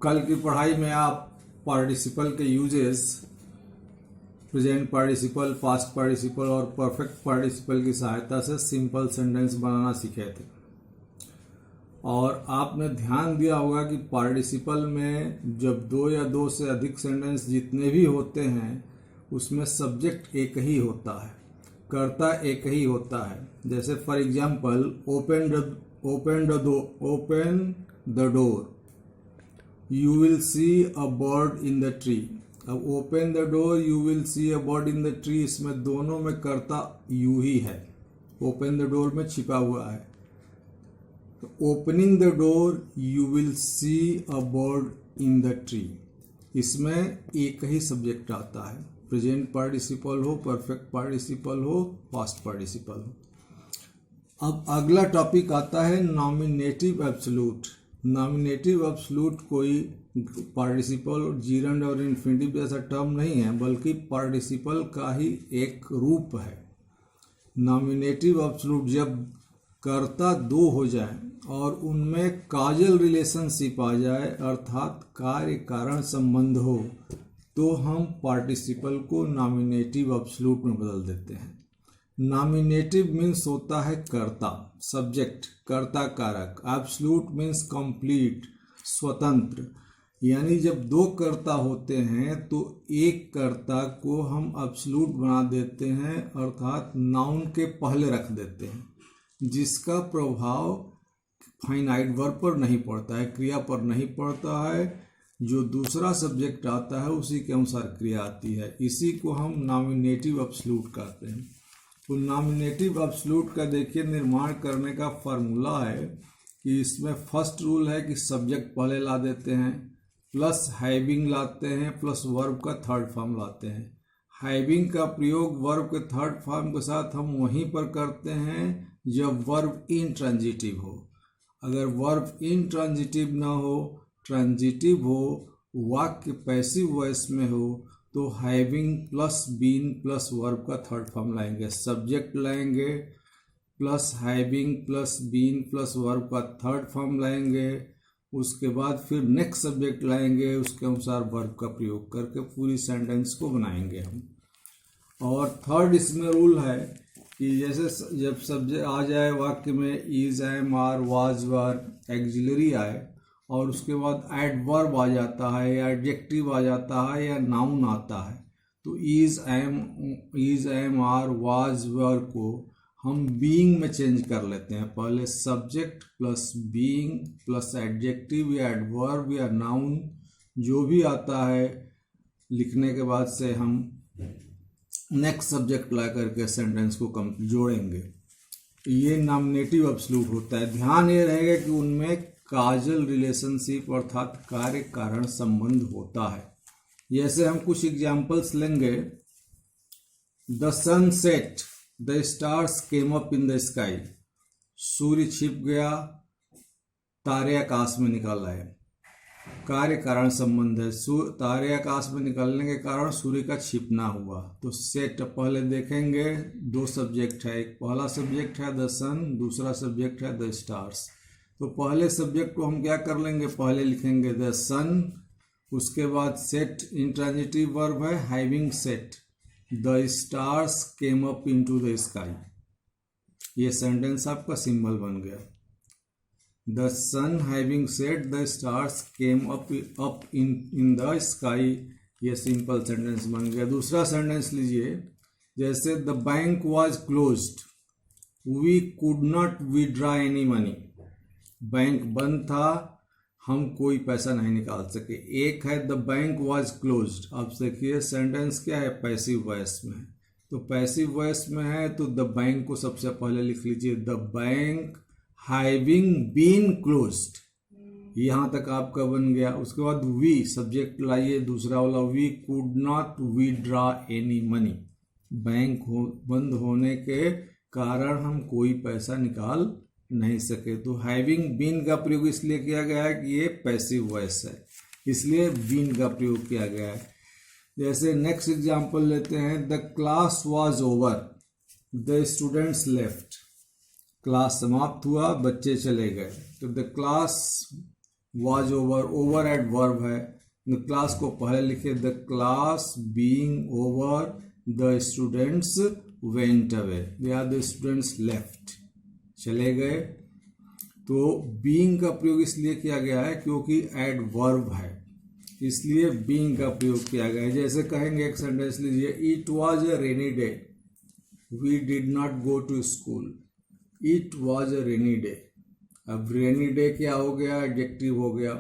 कल की पढ़ाई में आप पार्टिसिपल के uses, present participle, past participle और परफेक्ट पार्टिसिपल की सहायता से सिंपल सेंटेंस बनाना सीखे थे। और आपने ध्यान दिया होगा कि पार्टिसिपल में जब दो या दो से अधिक सेंटेंस जितने भी होते हैं उसमें सब्जेक्ट एक ही होता है, कर्ता एक ही होता है। जैसे for example open the door, you will see a bird in the tree. अब open the door, you will see a bird in the tree, इसमें दोनों में कर्ता यू ही है, ओपन द डोर में छिपा हुआ है। Opening the door, you will see a bird in the tree, इसमें एक ही सब्जेक्ट आता है, प्रेजेंट पार्टिसिपल हो, परफेक्ट पार्टिसिपल हो, पास्ट पार्टिसिपल हो। अब अगला टॉपिक आता है नॉमिनेटिव एब्सोल्यूट। नॉमिनेटिव एब्सोल्यूट कोई पार्टिसिपल, जीरंड और इन्फिनिटिव जैसा टर्म नहीं है, बल्कि पार्टिसिपल का ही एक रूप है। नॉमिनेटिव एब्सोल्यूट जब कर्ता दो हो जाए और उनमें काजल रिलेशनशिप आ जाए, अर्थात कार्य कारण संबंध हो, तो हम पार्टिसिपल को नॉमिनेटिव एब्सोल्यूट में बदल देते हैं। नॉमिनेटिव मीन्स होता है कर्ता, सब्जेक्ट, कर्ता कारक। एब्सोल्यूट मीन्स कंप्लीट, स्वतंत्र। यानी जब दो कर्ता होते हैं तो एक कर्ता को हम एब्सोल्यूट बना देते हैं, अर्थात नाउन के पहले रख देते हैं, जिसका प्रभाव फाइनाइट वर्ब पर नहीं पड़ता है, क्रिया पर नहीं पड़ता है। जो दूसरा सब्जेक्ट आता है उसी के अनुसार क्रिया आती है। इसी को हम नॉमिनेटिव एब्सोल्यूट कहते हैं। तो नॉमिनेटिव एब्सोल्यूट का देखिए निर्माण करने का फार्मूला है कि इसमें फर्स्ट रूल है कि सब्जेक्ट पहले ला देते हैं, प्लस हैविंग लाते हैं, प्लस वर्ब का थर्ड फॉर्म लाते हैं। हैविंग का प्रयोग वर्ब के थर्ड फॉर्म के साथ हम वहीं पर करते हैं जब वर्ब इंट्रांजिटिव हो। अगर वर्ब इंट्रांजिटिव ना हो, ट्रांजिटिव हो, वाक्य पैसिव वॉइस में हो, तो having plus been plus verb का थर्ड फॉर्म लाएंगे। सब्जेक्ट लाएंगे plus having plus been plus verb का थर्ड फॉर्म लाएंगे। उसके बाद फिर नेक्स्ट सब्जेक्ट लाएंगे, उसके अनुसार वर्ब का प्रयोग करके पूरी सेंटेंस को बनाएंगे हम। और थर्ड इसमें रूल है कि जैसे जब सब्जेक्ट आ जाए वाक्य में, is, am, are, was, were, auxiliary आए और उसके बाद एडवर्ब आ जाता है या एडजेक्टिव आ जाता है या नाउन आता है, तो इज, एम, आर, वाज, वर को हम बीइंग में चेंज कर लेते हैं। पहले subject plus being plus adjective या एडवर्ब या नाउन जो भी आता है लिखने के बाद से हम नेक्स्ट सब्जेक्ट ला करके सेंटेंस को जोड़ेंगे। ये नॉमिनेटिव एब्सोल्यूट होता है। ध्यान ये रहेगा कि उनमें काजल रिलेशनशिप अर्थात कार्य कारण संबंध होता है। जैसे हम कुछ एग्जाम्पल्स लेंगे। The sun set, the stars came up in the sky, सूर्य छिप गया, तारे आकाश में निकल आए। कार्य कारण संबंध है, तारे आकाश में निकलने के कारण सूर्य का छिपना हुआ। तो सेट पहले देखेंगे, दो सब्जेक्ट है, एक पहला सब्जेक्ट है द सन, दूसरा सब्जेक्ट है द स्टार्स। तो पहले सब्जेक्ट को हम क्या कर लेंगे, पहले लिखेंगे द सन, उसके बाद सेट इंट्रांजिटिव वर्ब है, having set the stars came up into the sky. ये सेंटेंस आपका सिंबल बन गया। The sun having set the stars came up in the sky, ये सिंपल सेंटेंस बन गया। दूसरा सेंटेंस लीजिए, जैसे the bank was closed, we could not withdraw any money. Bank बंद था, हम कोई पैसा नहीं निकाल सके। एक है द बैंक वाज क्लोज्ड। अब देखिए सेंटेंस क्या है, पैसिव वॉइस में है। तो पैसिव वॉइस में है तो द बैंक को सबसे पहले लिख लीजिए, the bank having been closed, यहाँ तक आपका बन गया। उसके बाद वी सब्जेक्ट लाइए दूसरा वाला, we could not withdraw any money, bank बंद होने के कारण हम कोई पैसा निकाल नहीं सके। तो हैविंग बीन का प्रयोग इसलिए किया गया है कि ये पैसिव वॉइस है, इसलिए बीन का प्रयोग किया गया है। जैसे नेक्स्ट एग्जांपल लेते हैं, the class was over, the students left. Class समाप्त हुआ, बच्चे चले गए। तो the class was over, over adverb है, द क्लास को पहले लिखे, the class being over, the students went away या द स्टूडेंट्स लेफ्ट, चले गए। तो बीइंग का प्रयोग इसलिए किया गया है क्योंकि एडवर्ब है, इसलिए बीइंग का प्रयोग किया गया है। जैसे कहेंगे एक सेंटेंस लीजिए, it was a rainy day, we did not go to school, it was a rainy day. अब रेनी डे क्या हो गया, एडजेक्टिव हो गया,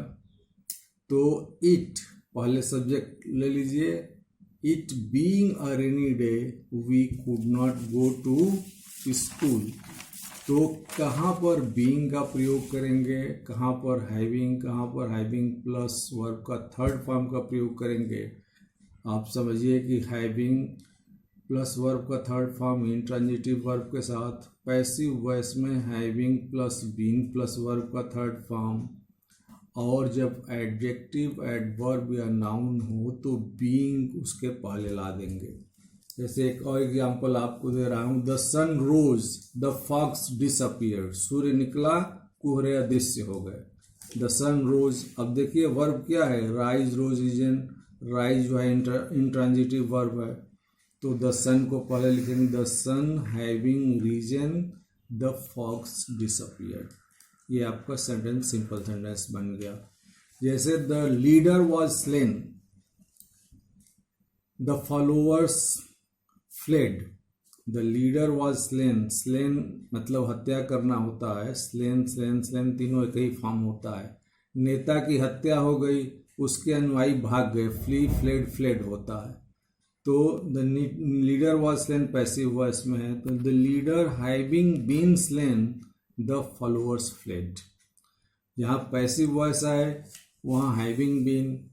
तो इट पहले सब्जेक्ट ले लीजिए, it being a rainy day we could not go to school. तो कहाँ पर बीइंग का प्रयोग करेंगे, कहाँ पर हैविंग प्लस वर्ब का थर्ड फॉर्म का प्रयोग करेंगे। आप समझिए कि हैविंग प्लस वर्ब का थर्ड फॉर्म इंट्रांजिटिव वर्ब के साथ, पैसिव वॉइस में having plus being plus verb का थर्ड फॉर्म, और जब एडजेक्टिव एडवर्ब या नाउन हो तो बीइंग उसके पहले ला देंगे। जैसे एक और एग्जांपल आपको दे रहा हूँ, the sun rose the fox disappeared, सूर्य निकला कोहरे अदृश्य हो गए। द सन रोज, अब देखिए वर्ब क्या है, राइज, रोज, रीजन, राइज जो है इंट्रांजिटिव वर्ब है, तो द सन को पहले लिखेंगे, the sun having risen the fox disappeared. ये आपका सेंटेंस सिंपल सेंटेंस बन गया। जैसे the leader was slain, the followers fled, the leader was slain, slain मतलब हत्या करना होता है, स्लेन तीनों एक ही फॉर्म होता है। नेता की हत्या हो गई, उसके अनुयायी भाग गए, फ्ली, फ्लेड, फ्लेड होता है। तो the leader was slain passive voice में है, तो the leader having been slain the followers fled. जहाँ पैसिव वॉइस आए वहाँ हैविंग बीन।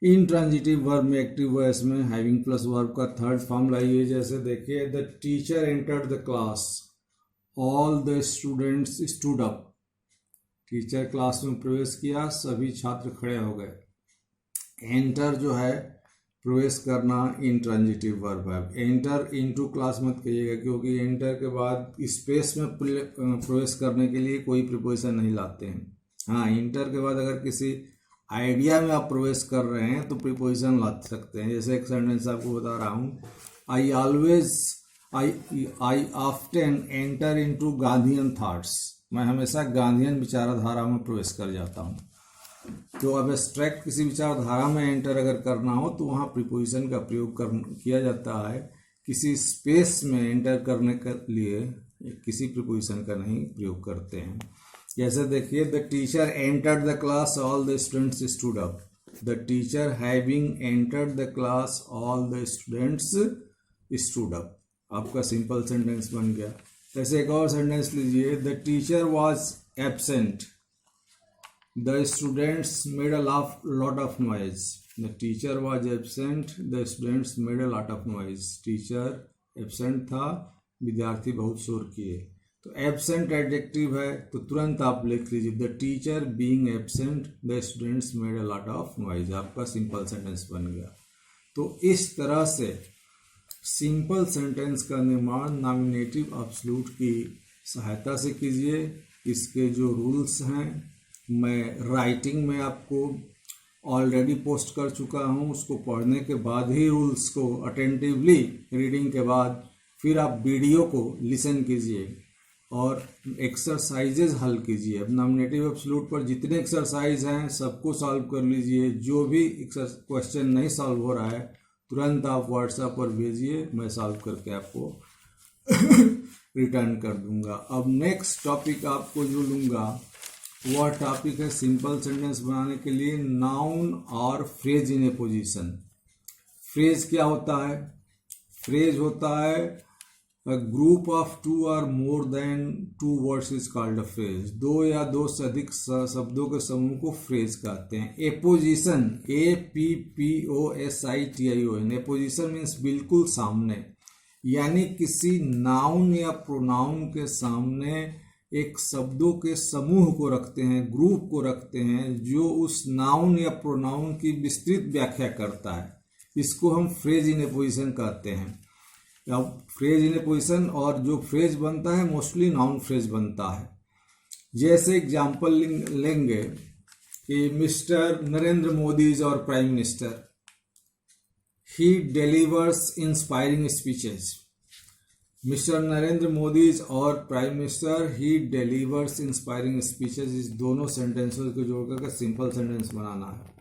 इंट्रांजिटिव वर्ब में एक्टिव वॉइस में हैविंग प्लस वर्ब का थर्ड फॉर्म लाइए। जैसे देखिए, the teacher entered the class, all the students stood up, teacher class में प्रवेश किया, सभी छात्र खड़े हो गए। एंटर जो है प्रवेश करना, इंट्रांजिटिव वर्ब है। एंटर इनटू क्लास मत कहिएगा, क्योंकि एंटर के बाद स्पेस में प्रवेश करने के लिए कोई प्रीपोजिशन नहीं लाते हैं। हाँ, एंटर के बाद अगर किसी आइडिया में आप प्रवेश कर रहे हैं तो प्रीपोजिशन ला सकते हैं। जैसे एक सेंटेंस आपको बता रहा हूँ, आई often enter into Gandhian thoughts, मैं हमेशा गांधीयन विचारधारा में प्रवेश कर जाता हूँ। तो अब एब्स्ट्रैक्ट किसी विचारधारा में एंटर अगर करना हो तो वहाँ प्रीपोजिशन का प्रयोग किया जाता है। किसी स्पेस में एंटर करने के लिए किसी प्रीपोजिशन का नहीं प्रयोग करते हैं। जैसे देखिए, the teacher entered the class, all the students stood up, the teacher having entered the class, all the students stood up. आपका सिंपल सेंटेंस बन गया। जैसे एक और सेंटेंस लीजिए, the teacher was absent, the students made a lot of noise, the teacher was absent, the students made a lot of noise, teacher absent था, विद्यार्थी बहुत शोर किए। तो absent एडजेक्टिव है तो तुरंत आप लिख लीजिए, the teacher being absent, the students made a lot of noise। आपका सिंपल सेंटेंस बन गया। तो इस तरह से सिंपल सेंटेंस का निर्माण नॉमिनेटिव एब्सोल्यूट की सहायता से कीजिए। इसके जो रूल्स हैं मैं राइटिंग में आपको ऑलरेडी पोस्ट कर चुका हूँ, उसको पढ़ने के बाद ही रूल्स को अटेंटिवली रीडिंग के बाद फिर आप वीडियो को लिसन कीजिए और एक्सरसाइजेज हल कीजिए। अब नॉमिनेटिव एब्सोल्यूट पर जितने एक्सरसाइज हैं सबको सॉल्व कर लीजिए। जो भी क्वेश्चन नहीं सॉल्व हो रहा है तुरंत आप व्हाट्सएप पर भेजिए, मैं सॉल्व करके आपको रिटर्न कर दूंगा। अब नेक्स्ट टॉपिक आपको जो लूँगा वह टॉपिक है सिंपल सेंटेंस बनाने के लिए नाउन और phrase in A position. Phrase क्या होता है? फ्रेज होता है a group of two or more than two words is called a phrase. दो या दो से अधिक शब्दों के समूह को फ्रेज कहते हैं। एपोजिशन, APPOSITION, एपोजिशन मीन्स बिल्कुल सामने, यानी किसी नाउन या प्रोनाउन के सामने एक शब्दों के समूह को रखते हैं, ग्रुप को रखते हैं जो उस नाउन या प्रोनाउन की विस्तृत व्याख्या करता है। इसको हम फ्रेज इन ए पोजीशन कहते हैं। अब फ्रेज इन ए पोजीशन और जो फ्रेज बनता है मोस्टली नाउन फ्रेज बनता है। जैसे एग्जाम्पल लेंगे, कि mister Narendra Modi is our prime minister, he delivers inspiring speeches. Mister Narendra Modi is our prime minister, he delivers inspiring speeches. इस दोनों सेंटेंसेस को जोड़ करके सिंपल सेंटेंस बनाना है।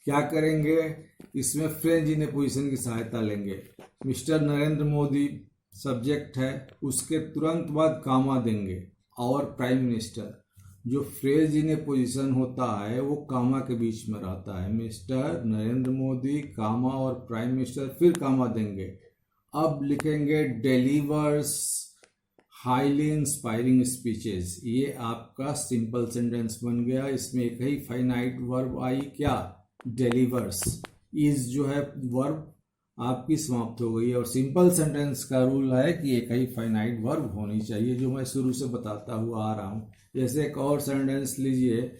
क्या करेंगे, इसमें फ्रेंच इंपोजिशन की सहायता लेंगे। मिस्टर नरेंद्र मोदी सब्जेक्ट है, उसके तुरंत बाद कामा देंगे, और प्राइम मिनिस्टर। जो फ्रेज इंपोजिशन होता है वो कामा के बीच में रहता है। मिस्टर नरेंद्र मोदी कामा और प्राइम मिनिस्टर, फिर कामा देंगे। अब लिखेंगे डिलीवर्स हाईली इंस्पायरिंग स्पीचेस। ये आपका सिंपल सेंटेंस बन गया। इसमें एक ही फाइनाइट वर्ब आई, क्या, डिलीवर्स। इज जो है वर्ब आपकी समाप्त हो गई। और सिंपल सेंटेंस का रूल है कि एक ही फाइनाइट वर्ब होनी चाहिए, जो मैं शुरू से बताता हुआ आ रहा हूँ। जैसे एक और सेंटेंस लीजिए,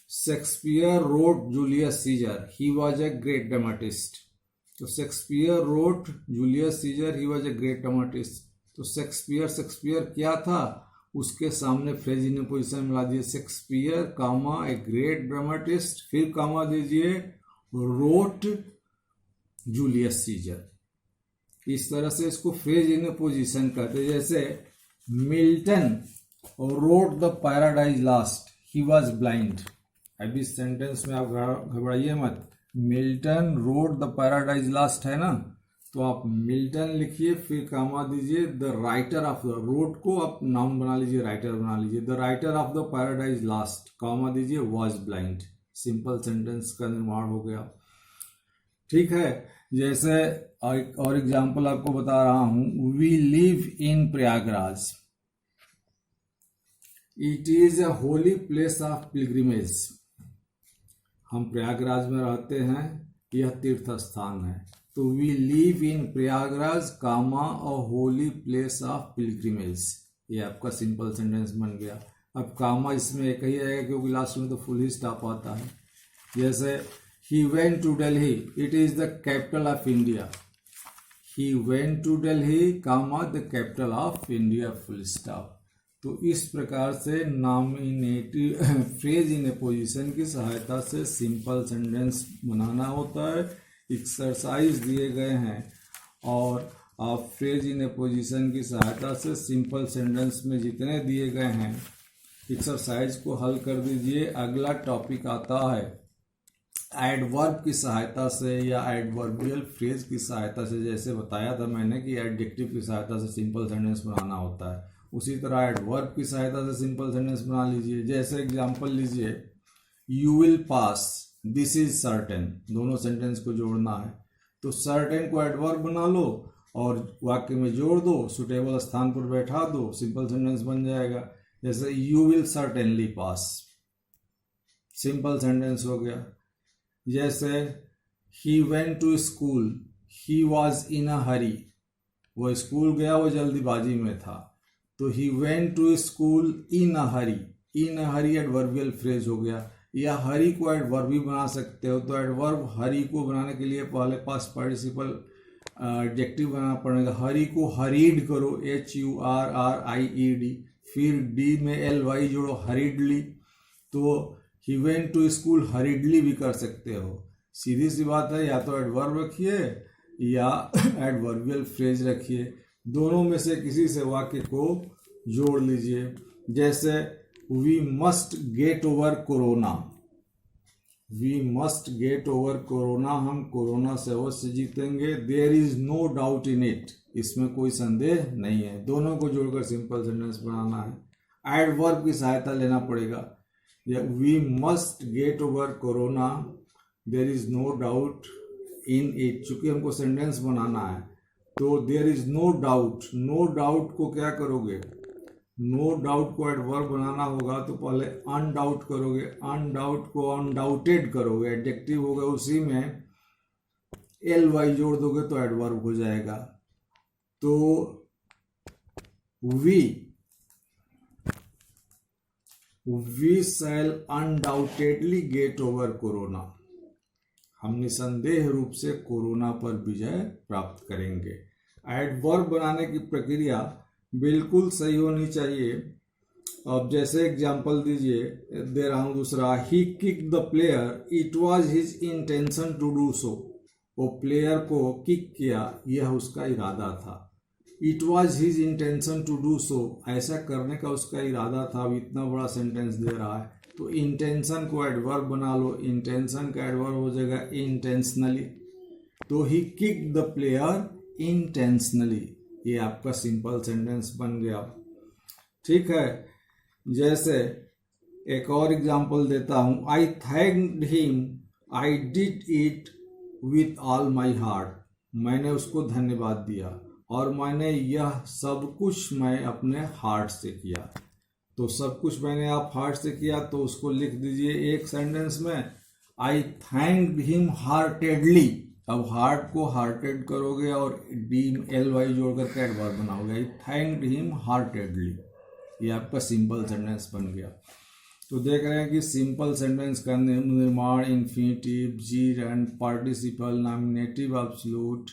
Shakespeare wrote Julius Caesar, he was a great dramatist. तो Shakespeare wrote Julius Caesar, he was a great dramatist. तो शेक्सपियर क्या था, उसके सामने फ्रेज इन पोजिशन मिला दिए, Shakespeare comma a great dramatist, फिर कामा दीजिए, रोट जूलियस सीजर। इस तरह से इसको फ्रेज इन पोजिशन कहते। जैसे Milton wrote the paradise lost, he was blind. अब इस सेंटेंस में आप घबराइए मत। Milton wrote the paradise lost है ना, तो आप मिल्टन लिखिए, फिर कामा दीजिए, the writer of the, wrote को आप नाउन बना लीजिए, राइटर बना लीजिए, the writer of the paradise lost, comma दीजिए, वॉज ब्लाइंड। सिंपल सेंटेंस का निर्माण हो गया। ठीक है। जैसे और एग्जाम्पल आपको बता रहा हूं, we live in Prayagraj, it is a holy place of pilgrimage. हम प्रयागराज में रहते हैं, यह तीर्थ स्थान है। तो we live in Prayagraj comma a holy place of pilgrimage. ये आपका सिंपल सेंटेंस बन गया। अब कामा इसमें एक ही आएगा क्योंकि लास्ट में तो फुल ही स्टॉप आता है। जैसे he went to Delhi, it is the capital of India, he went to Delhi comma the capital of India, full stop। तो इस प्रकार से नॉमिनेटिव फ्रेज इन पोजीशन की सहायता से सिंपल सेंटेंस बनाना होता है। एक्सरसाइज दिए गए हैं और आप फ्रेज इन पोजीशन की सहायता से सिंपल सेंटेंस में जितने दिए गए हैं एक्सरसाइज को हल कर दीजिए। अगला टॉपिक आता है एडवर्ब की सहायता से या एडवर्बियल फ्रेज की सहायता से। जैसे बताया था मैंने कि एडजेक्टिव की सहायता से सिंपल सेंटेंस बनाना होता है, उसी तरह एडवर्ब की सहायता से सिंपल सेंटेंस बना लीजिए। जैसे एग्जांपल लीजिए, you will pass, this is certain. दोनों सेंटेंस को जोड़ना है तो सर्टेन को एडवर्ब बना लो और वाक्य में जोड़ दो, सुटेबल स्थान पर बैठा दो, सिंपल सेंटेंस बन जाएगा। जैसे you will certainly pass, simple sentence हो गया। जैसे he went to school, he was in a hurry, वो स्कूल गया, वो जल्दीबाजी में था। तो he went to school in a hurry, in a hurry adverbial phrase हो गया। या हरी को एडवर्ब भी बना सकते हो। तो एडवर्ब हरी को बनाने के लिए पहले पास्ट पार्टिसिपल एडजेक्टिव बनाना पड़ेगा। हरी को हरीड करो, HURRIED, फिर डी में LY जोड़ो, हरीडली। तो he went to school hurriedly भी कर सकते हो। सीधी सी बात है, या तो एडवर्ब रखिए या एडवर्बियल फ्रेज रखिए, दोनों में से किसी से वाक्य को जोड़ लीजिए। जैसे we must get over corona, we must get over corona, हम कोरोना से अवश्य जीतेंगे। There is no doubt in it, इसमें कोई संदेह नहीं है। दोनों को जोड़कर सिंपल सेंटेंस बनाना है। एडवर्ब की सहायता लेना पड़ेगा। We must get over corona, there is no doubt in it. चूंकि हमको सेंटेंस बनाना है तो there is no doubt, no doubt को क्या करोगे, नो डाउट को एडवर्ब बनाना होगा तो पहले अनडाउट करोगे, अनडाउट को अनडाउटेड करोगे, एडजेक्टिव होगा, उसी में LY जोड़ दोगे तो एडवर्ब हो जाएगा। तो we shall undoubtedly get over corona, हम निसंदेह रूप से कोरोना पर विजय प्राप्त करेंगे। एडवर्ब बनाने की प्रक्रिया बिल्कुल सही होनी चाहिए। अब जैसे एग्जांपल दीजिए, दे रहा हूं दूसरा, he kick the player, it was his intention to do so. वो प्लेयर को किक किया, यह उसका इरादा था। It was his intention to do so, ऐसा करने का उसका इरादा था। अब इतना बड़ा सेंटेंस दे रहा है तो इंटेंशन को एडवर्ब बना लो। इंटेंशन का एडवर्ब हो जाएगा इंटेंशनली। तो ही किक द प्लेयर इंटेंशनली, ये आपका सिंपल सेंटेंस बन गया। ठीक है, जैसे एक और एग्जांपल देता हूं, I thanked him, I did it with all my heart. मैंने उसको धन्यवाद दिया और मैंने यह सब कुछ मैं अपने हार्ट से किया। तो सब कुछ मैंने आप हार्ट से किया, तो उसको लिख दीजिए एक सेंटेंस में, आई थैंक्ड हिम हार्टेडली। अब हार्ट को हार्टेड करोगे और DLY जोड़ करके एडवर्ब बनाओगे, आई थैंक्ड हिम हार्टेडली। ये आपका सिंपल सेंटेंस बन गया। तो देख रहे हैं कि सिंपल सेंटेंस का निर्माण infinitive, जीरेंड, participle, nominative absolute,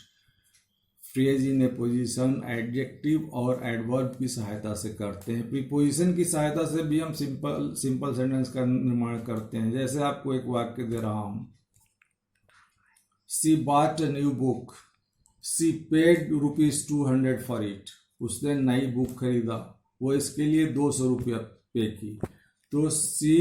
phrase in A position, adjective और एडवर्ब की सहायता से करते हैं। प्रीपोजिशन की सहायता से भी हम सिंपल सेंटेंस का निर्माण करते हैं। जैसे आपको एक वाक्य दे रहा हूं, she bought a new book, she paid ₹200 for it. उसने नई बुक खरीदा, वो इसके लिए 200 रुपया पे की। तो शी